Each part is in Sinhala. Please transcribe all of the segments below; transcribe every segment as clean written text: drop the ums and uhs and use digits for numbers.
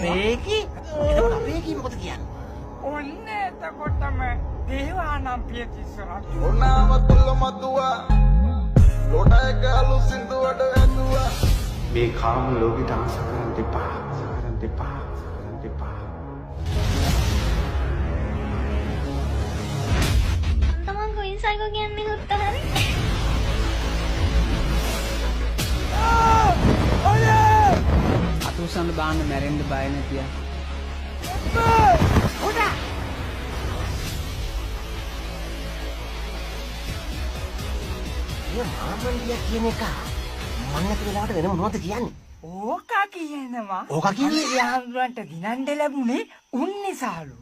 රේකි එතකොට රේකි මොකද කියන්නේ? ඔන්න එතකොටම දේවානම් පියතිස්සරත් ඔන්නාවතුල්ල මතුවා ලොඩයක අලු සිින්දුවට ඇතුවා මේ කාම ලෝකෙට ආස කරන්න එපා. තමන් කොයින් සයිකෝ කියන්නේ උත්තහරි අතුසන්න බාන්න මැරෙන්න බය නැතිය. මාමන්ඩිය කියන එක මම නැති වෙලාවට වෙන මොනවද කියන්නේ? ඕකා කියනවා ඕකා කියන්නේ? යාළුවන්ට දිනන්න ලැබුණේ උන් නිසාලු.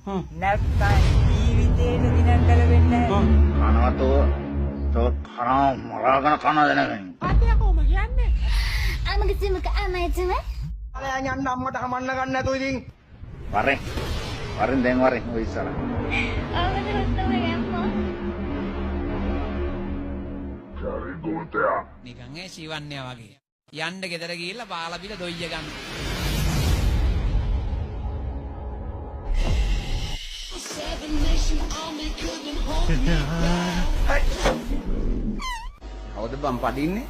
නැත්තම් ජීවිතේට දිනන්න ලැබෙන්නේ නැහැ. කනවතෝ කනා මරාගෙන කන දෙනගෙන අතේ කොහොම කියන්නේ? අමගසිමක අමයිතුම අලයා යන්න අම්මට කමන්න ගන්න නැතුව ඉතින් වරෙන් දැන් වරෙන් ඔය ඉස්සර ආවද උත්තම ගැම්මෝ නිකන් ඒ ශිවන්‍යා වගේ. යන්න ගෙදර ගිහිල්ලා පාලා බිල දොයිය ගන්න. කවුද බම් පදින්නේ?